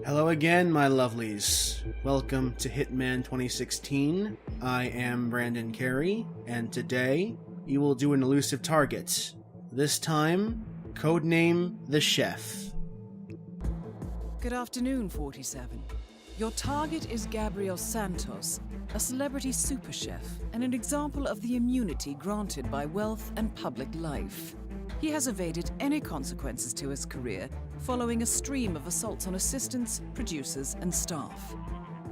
Hello again, my lovelies. Welcome to Hitman 2016. I am Brandon Carey, and today you will do an elusive target. This time, codename The Chef. Good afternoon, 47. Your target is Gabriel Santos, a celebrity super chef and an example of the immunity granted by wealth and public life. He has evaded any consequences to his career following a stream of assaults on assistants, producers, and staff.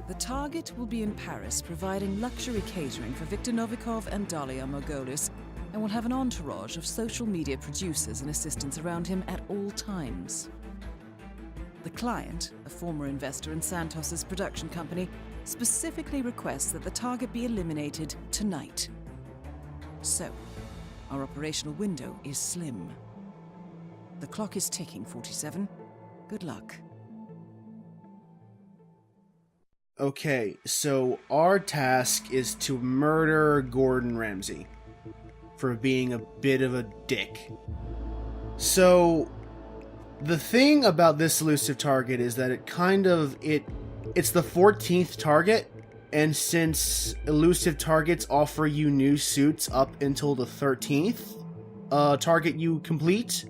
The target will be in Paris providing luxury catering for Viktor Novikov and Dalia Margolis, and will have an entourage of social media producers and assistants around him at all times. The client, a former investor in Santos's production company, specifically requests that the target be eliminated tonight. So, our operational window is slim. The clock is ticking, 47. Good luck. Okay, so our task is to murder Gordon Ramsay for being a bit of a dick. So, the thing about this elusive target is that it's the 14th target, and since elusive targets offer you new suits up until the 13th target you complete,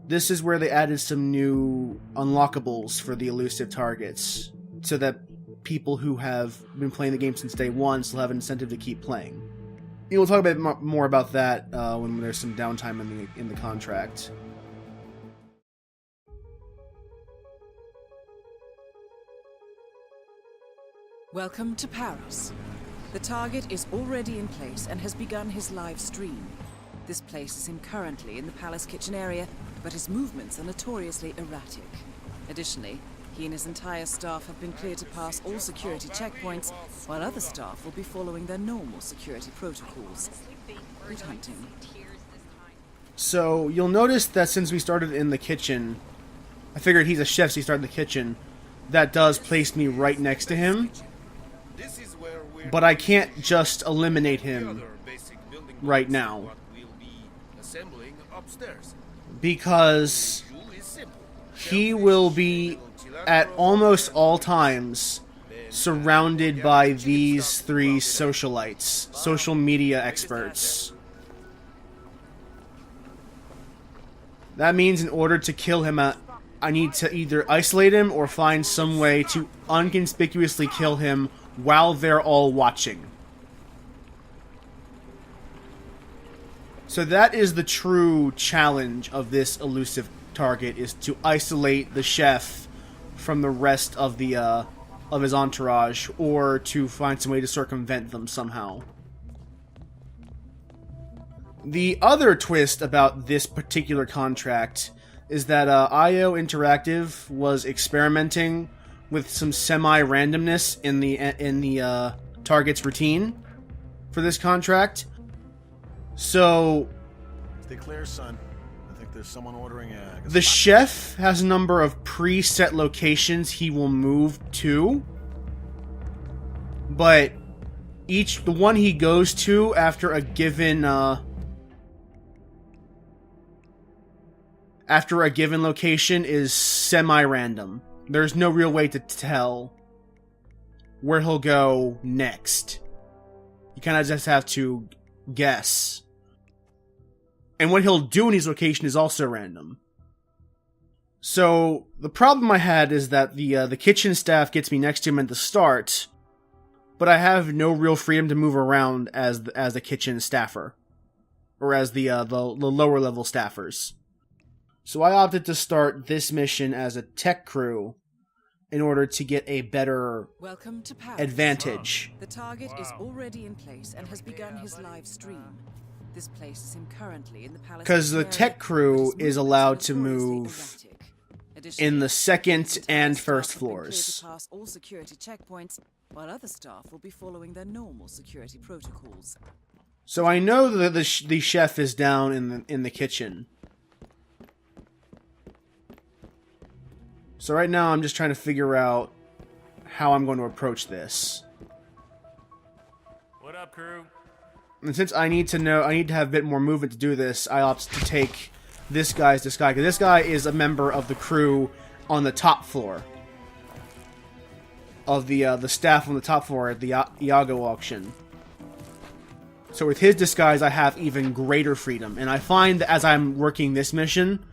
this is where they added some new unlockables for the elusive targets, so that people who have been playing the game since day one still have an incentive to keep playing. We'll talk a bit more about that when there's some downtime in the contract. Welcome to Paris. The target is already in place and has begun his live stream. This places him currently in the palace kitchen area, but his movements are notoriously erratic. Additionally, he and his entire staff have been cleared to pass all security checkpoints, while other staff will be following their normal security protocols. Good hunting. So, you'll notice that since we started in the kitchen, I figured he's a chef, so he started in the kitchen. That does place me right next to him. But I can't just eliminate him right now, because he will be at almost all times surrounded by these three socialites, social media experts. That means in order to kill him, I need to either isolate him or find some way to unconspicuously kill him while they're all watching. So that is the true challenge of this elusive target, is to isolate the chef from the rest of the of his entourage, or to find some way to circumvent them somehow. The other twist about this particular contract is that IO Interactive was experimenting with some semi-randomness in the target's routine for this contract. So, stay clear, son. I think there's someone ordering eggs. The chef has a number of preset locations he will move to, but the one he goes to after a given location is semi-random. There's no real way to tell where he'll go next. You kind of just have to guess. And what he'll do in his location is also random. So, the problem I had is that the kitchen staff gets me next to him at the start, but I have no real freedom to move around as the kitchen staffer, or as the lower level staffers. So I opted to start this mission as a tech crew in order to get a better advantage. The target is already in place and has begun his live stream. This places him currently in the palace. Because the tech crew is allowed to move in the second and first floors. Pass all security checkpoints, while other staff will be following their normal security protocols. So I know that the chef is down in the kitchen. So right now I'm just trying to figure out how I'm going to approach this. What up, crew? And since I need to have a bit more movement to do this, I opt to take this guy's disguise. Because this guy is a member of the crew on the top floor. of the staff on the top floor at the Iago auction. So with his disguise, I have even greater freedom. And I find that as I'm working this mission,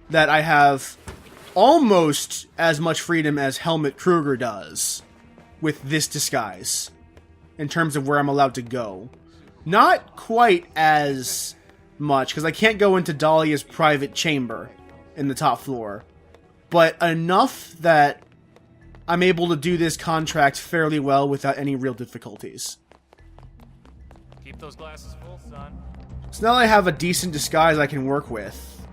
that I have almost as much freedom as Helmut Kruger does with this disguise, in terms of where I'm allowed to go. Not quite as much, because I can't go into Dahlia's private chamber in the top floor, but enough that I'm able to do this contract fairly well without any real difficulties. Keep those glasses full, son. So now that I have a decent disguise I can work with,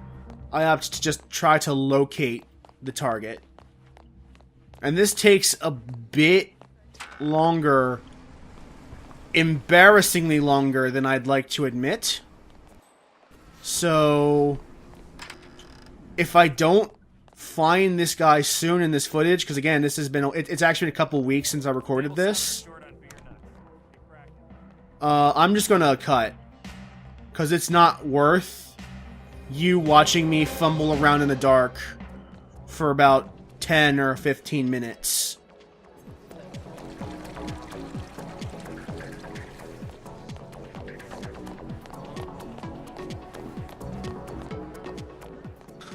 I opt to just try to locate the target. And this takes a bit longer, embarrassingly longer than I'd like to admit. So if I don't find this guy soon in this footage, because again, this has been, it's actually a couple weeks since I recorded this, I'm just gonna cut, because it's not worth you watching me fumble around in the dark for about 10 or 15 minutes.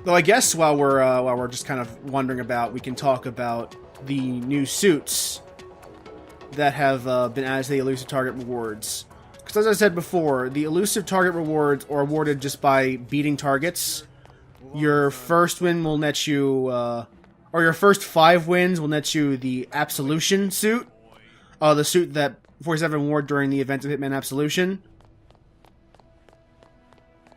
Though I guess while we're just kind of wondering about, we can talk about the new suits that have been added to the elusive target rewards. Because as I said before, the elusive target rewards are awarded just by beating targets. Your first win will net you, or your first 5 wins will net you the Absolution suit, the suit that 47 wore during the event of Hitman Absolution.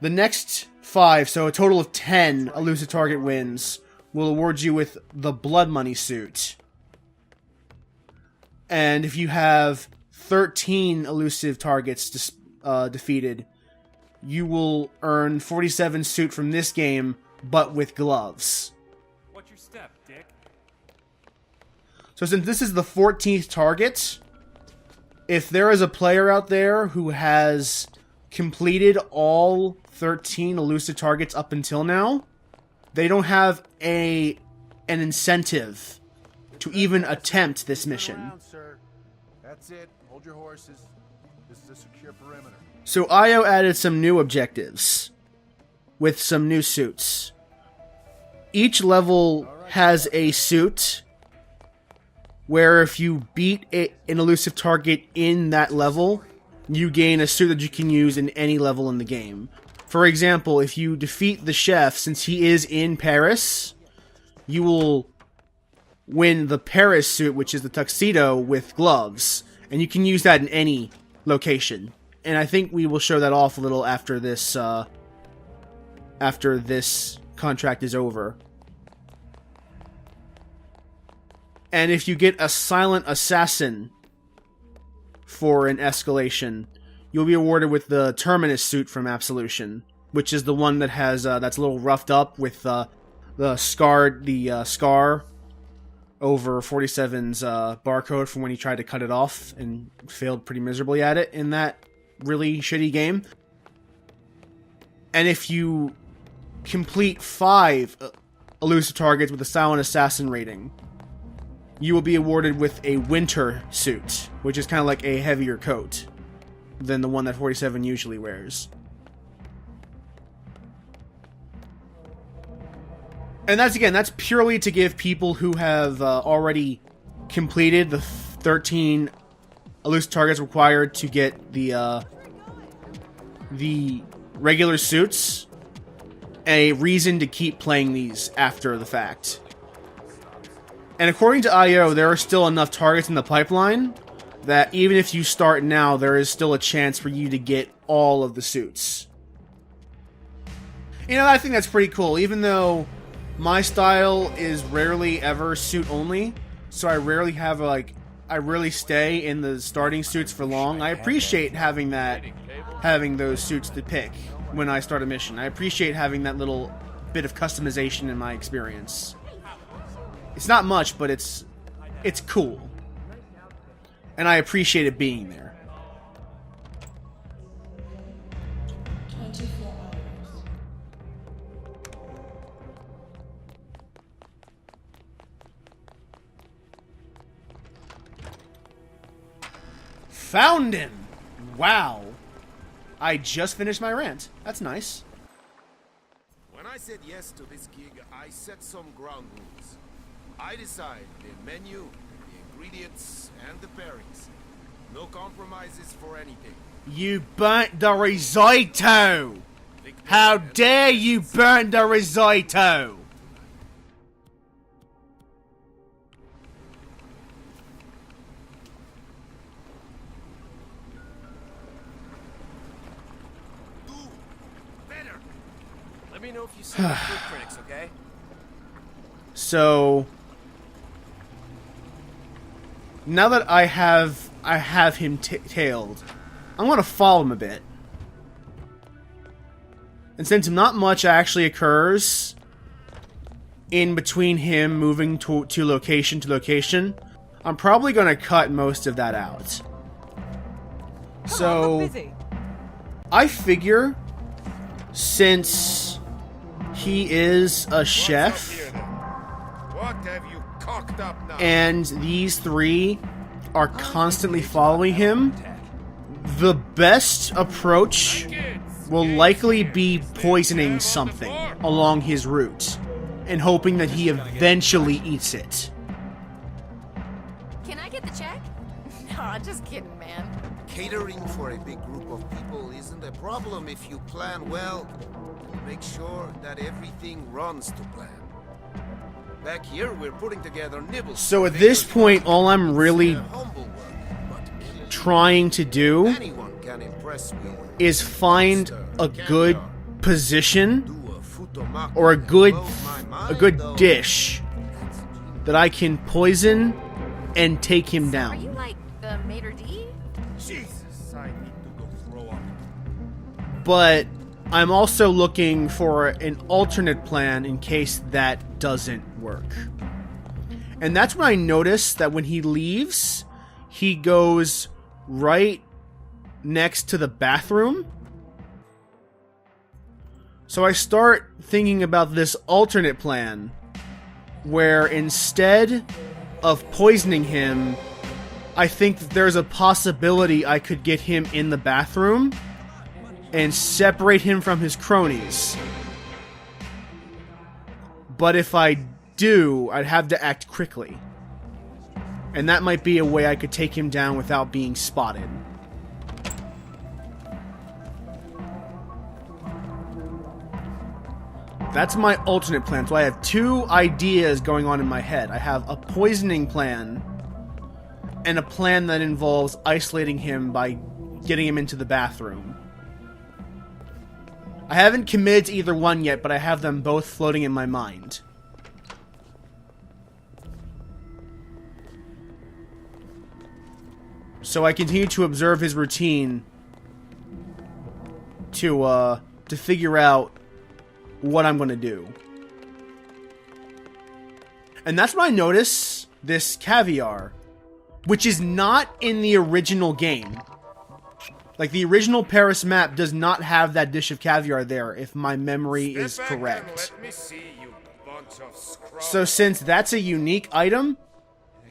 The next 5, so a total of 10 elusive target wins, will award you with the Blood Money suit. And if you have 13 elusive targets defeated, you will earn 47 suit from this game, but with gloves. What's your step, Dick? So since this is the 14th target, if there is a player out there who has completed all 13 elusive targets up until now, they don't have an incentive to even attempt this mission. That's it. Hold your horses. This is a secure perimeter. So IO added some new objectives with some new suits. Each level has a suit where if you beat an elusive target in that level, you gain a suit that you can use in any level in the game. For example, if you defeat the chef, since he is in Paris, you will win the Paris suit, which is the tuxedo with gloves, and you can use that in any location. And I think we will show that off a little after this contract is over. And if you get a silent assassin for an escalation, you'll be awarded with the Terminus suit from Absolution, which is the one that has that's a little roughed up with the scar over 47's barcode from when he tried to cut it off and failed pretty miserably at it in that really shitty game. And if you complete 5 elusive targets with a silent assassin rating, you will be awarded with a winter suit, which is kind of like a heavier coat than the one that 47 usually wears. And that's purely to give people who have already completed the 13 elusive targets required to get the regular suits a reason to keep playing these after the fact. And according to IO, there are still enough targets in the pipeline that even if you start now, there is still a chance for you to get all of the suits. You know, I think that's pretty cool, even though my style is rarely ever suit only, so I rarely have I rarely stay in the starting suits for long. I appreciate having those suits to pick when I start a mission. I appreciate having that little bit of customization in my experience. It's not much, but it's cool. And I appreciate it being there. 24 hours. Found him! Wow. I just finished my rant. That's nice. When I said yes to this gig, I set some ground rules. I decide the menu, the ingredients, and the pairings. No compromises for anything. You burnt the Re-Soi-To! How dare you burn the Re-Soi-To! Do better. Let me know if you see the food critics, okay? So now that I have him tailed, I'm gonna follow him a bit. And since not much actually occurs in between him moving to location to location, I'm probably gonna cut most of that out. So I figure since he is a chef, What have you cocked up now? and these three are constantly following him, the best approach will likely be poisoning something along his route and hoping that he eventually eats it. Can I get the check? No, just kidding, man. Catering for a big group of people isn't a problem if you plan well and make sure that everything runs to plan. Back here, we're putting together nibbles. So at this point, all I'm really Humble work, but trying to do anyone can impress with. is find a good position Do a futomaki or a that good blows my mind, though. dish that I can poison and take him Are down. you like the maitre d'? Jesus, I need to go throw up. But I'm also looking for an alternate plan in case that doesn't work. And that's when I notice that when he leaves, he goes right next to the bathroom. So I start thinking about this alternate plan where instead of poisoning him, I think that there's a possibility I could get him in the bathroom and separate him from his cronies. But if I do, I'd have to act quickly. And that might be a way I could take him down without being spotted. That's my alternate plan. So I have two ideas going on in my head. I have a poisoning plan and a plan that involves isolating him by getting him into the bathroom. I haven't committed to either one yet, but I have them both floating in my mind. So I continue to observe his routine to figure out what I'm going to do. And that's when I notice this caviar, which is not in the original game. Like, the original Paris map does not have that dish of caviar there, if my memory is correct. Let me see, you bunch of scrubs. So since that's a unique item,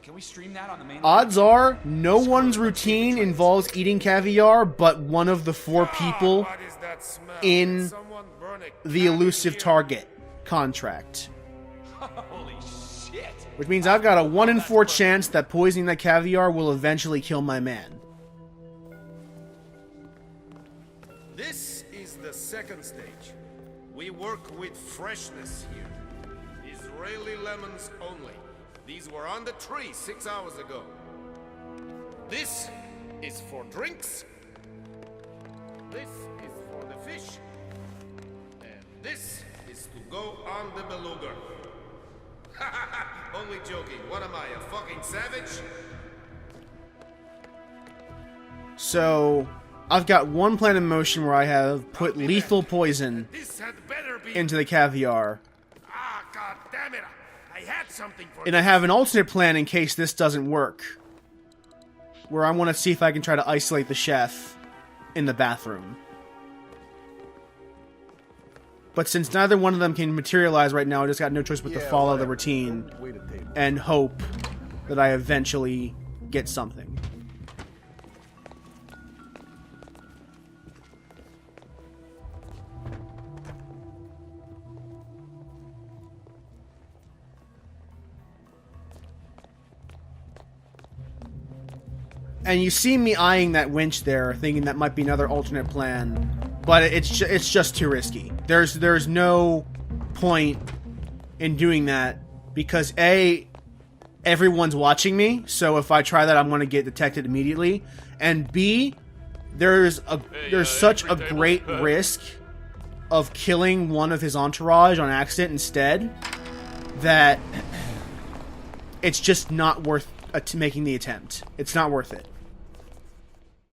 Can we stream that on the main? odds are no one's routine involves eating caviar but one of the four people What is that smell? in Did someone burn a the candle elusive here? target contract. Holy shit! Which means I've got a 1 in 4 chance that poisoning that caviar will eventually kill my man. This is the second stage. We work with freshness here. Israeli lemons only. These were on the tree 6 hours ago. This is for drinks. This is for the fish. And this is to go on the beluga. Only joking. What am I, a fucking savage? So, I've got one plan in motion where I have put lethal poison This had better be. into the caviar. Ah, god damn it! I had something for And I have an alternate plan in case this doesn't work. Where I want to see if I can try to isolate the chef in the bathroom. But since neither one of them can materialize right now, I just got no choice but to follow the routine and hope that I eventually get something. And you see me eyeing that winch there, thinking that might be another alternate plan, but it's just too risky. There's no point in doing that because A, everyone's watching me, so if I try that, I'm going to get detected immediately, and B, there's such a great risk of killing one of his entourage on accident instead that it's just not worth making the attempt. It's not worth it.